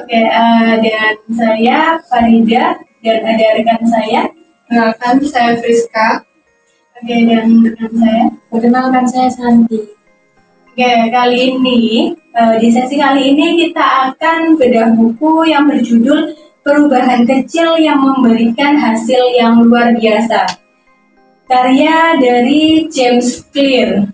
Oke, dan saya Farida dan ada rekan saya. Kenalkan, saya Friska. Oke, dan rekan saya. Perkenalkan, saya Santi. Oke, kali ini di sesi kali ini kita akan bedah buku yang berjudul Perubahan Kecil yang Memberikan Hasil yang Luar Biasa, karya dari James Clear.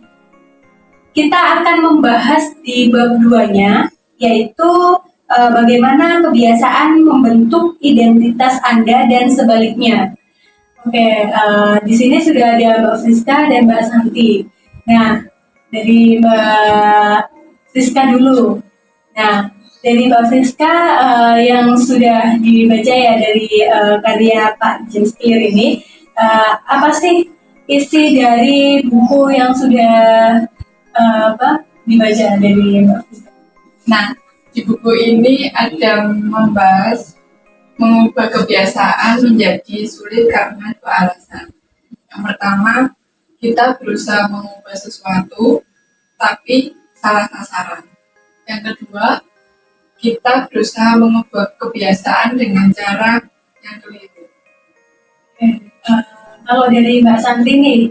Kita akan membahas di bab 2-nya, yaitu bagaimana kebiasaan membentuk identitas Anda dan sebaliknya. Oke, di sini sudah ada Mbak Friska dan Mbak Santi. Nah, dari Mbak Friska dulu. Nah, dari Mbak Friska yang sudah dibaca ya dari karya Pak James Clear ini, apa sih isi dari buku yang sudah dibaca dari Mbak Friska? Nah, di buku ini ada membahas mengubah kebiasaan menjadi sulit karena dua alasan. Yang pertama, kita berusaha mengubah sesuatu, tapi salah sasaran. Yang kedua, kita berusaha mengubah kebiasaan dengan cara yang keliru. Kalau dari Mbak Santi nih,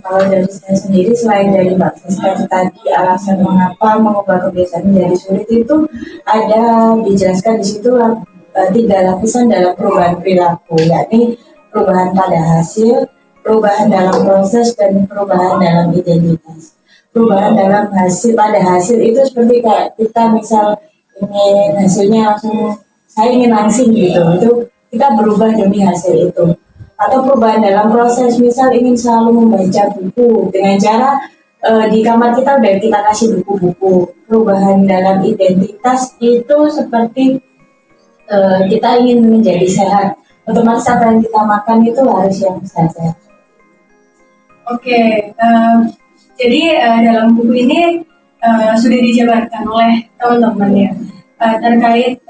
kalau dari saya sendiri, selain dari Mbak Friska tadi alasan mengapa mengubah kebiasaan menjadi sulit itu ada dijelaskan di situ 3 lapisan dalam perubahan perilaku, yakni perubahan pada hasil, perubahan dalam proses, dan perubahan dalam identitas. Perubahan dalam pada hasil itu seperti kayak kita misal ingin hasilnya langsung, saya ingin langsing gitu, itu kita berubah demi hasil itu. Atau perubahan dalam proses, misal ingin selalu membaca buku dengan cara di kamar kita udah kita kasih buku-buku. Perubahan dalam identitas itu seperti kita ingin menjadi sehat, otomatis apa yang kita makan itu harus yang sehat. Oke, jadi dalam buku ini sudah dijabarkan oleh teman-teman ya terkait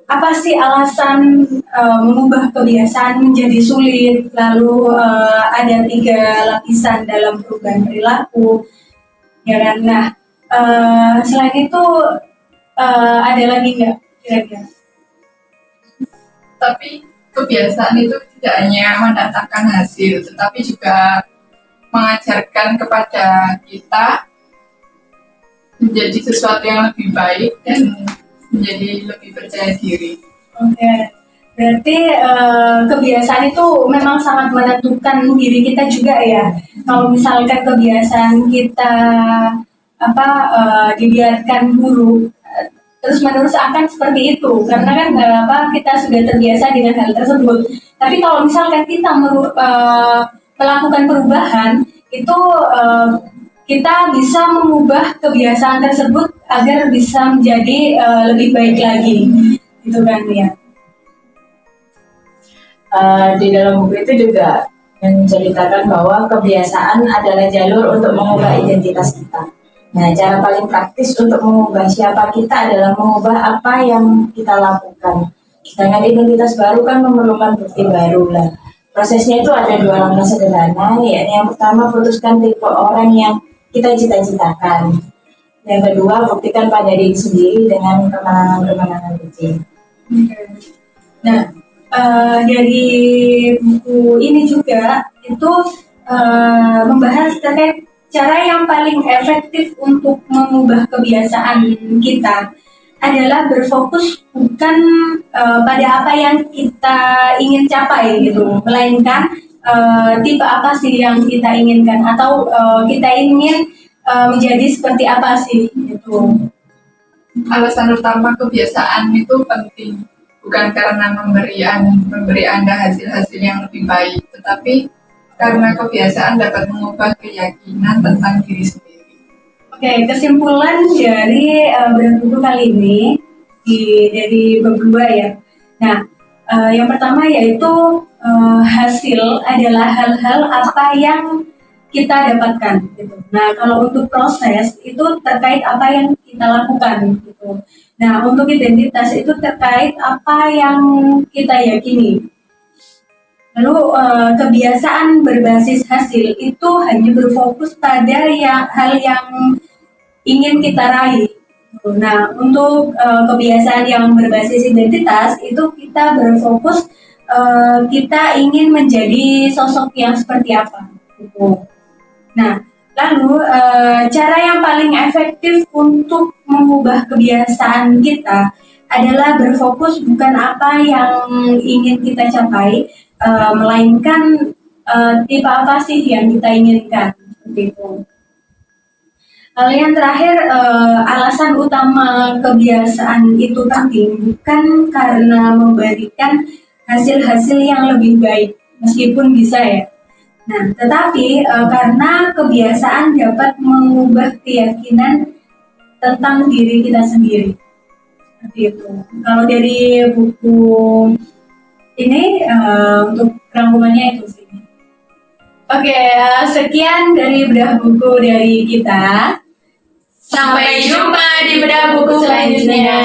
apa sih alasan mengubah kebiasaan menjadi sulit, lalu ada 3 lapisan dalam perubahan perilaku, ya kan? Nah, selain itu ada lagi nggak kira-kira? Tapi kebiasaan itu tidak hanya mendatangkan hasil, tetapi juga mengajarkan kepada kita menjadi sesuatu yang lebih baik dan menjadi lebih percaya diri. Oke, berarti kebiasaan itu memang sangat menentukan diri kita juga ya. Kalau misalkan kebiasaan kita dibiarkan buruk, terus menerus akan seperti itu, karena kan kita sudah terbiasa dengan hal tersebut. Tapi kalau misalkan kita melakukan perubahan, itu kita bisa mengubah kebiasaan tersebut agar bisa menjadi lebih baik lagi, gitu kan ya. Di dalam buku itu juga menceritakan bahwa kebiasaan adalah jalur untuk mengubah identitas kita. Nah, cara paling praktis untuk mengubah siapa kita adalah mengubah apa yang kita lakukan. Sedangkan identitas baru kan memerlukan bukti baru lah. Prosesnya itu ada 2 langkah sederhana, yakni yang pertama putuskan tipe orang yang kita cita-citakan. Yang kedua, buktikan pada diri sendiri dengan kemenangan-kemenangan kecil. Nah, dari buku ini juga itu membahas terkait cara yang paling efektif untuk mengubah kebiasaan kita adalah berfokus bukan pada apa yang kita ingin capai gitu, melainkan tipe apa sih yang kita inginkan, atau kita ingin menjadi seperti apa sih gitu. Alasan utama kebiasaan itu penting bukan karena memberi Anda hasil-hasil yang lebih baik, tetapi karena kebiasaan dapat mengubah keyakinan tentang diri sendiri. Oke, kesimpulan dari buku kali ini dari bab 2 ya. Nah, yang pertama yaitu hasil adalah hal-hal apa yang kita dapatkan gitu. Nah, kalau untuk proses itu terkait apa yang kita lakukan gitu. Nah, untuk identitas itu terkait apa yang kita yakini. Lalu kebiasaan berbasis hasil itu hanya berfokus pada hal yang ingin kita raih. Nah, untuk kebiasaan yang berbasis identitas itu kita berfokus kita ingin menjadi sosok yang seperti apa. Gitu. Nah, lalu cara yang paling efektif untuk mengubah kebiasaan kita adalah berfokus bukan apa yang ingin kita capai, melainkan tipe apa sih yang kita inginkan. Seperti itu. Lalu yang terakhir, alasan utama kebiasaan itu penting bukan karena memberikan hasil-hasil yang lebih baik, meskipun bisa ya. Nah, tetapi karena kebiasaan dapat mengubah keyakinan tentang diri kita sendiri. Seperti itu. Kalau dari buku ini untuk rangkumannya itu sih. Oke, sekian dari bedah buku dari kita. Sampai jumpa di bedah buku selanjutnya.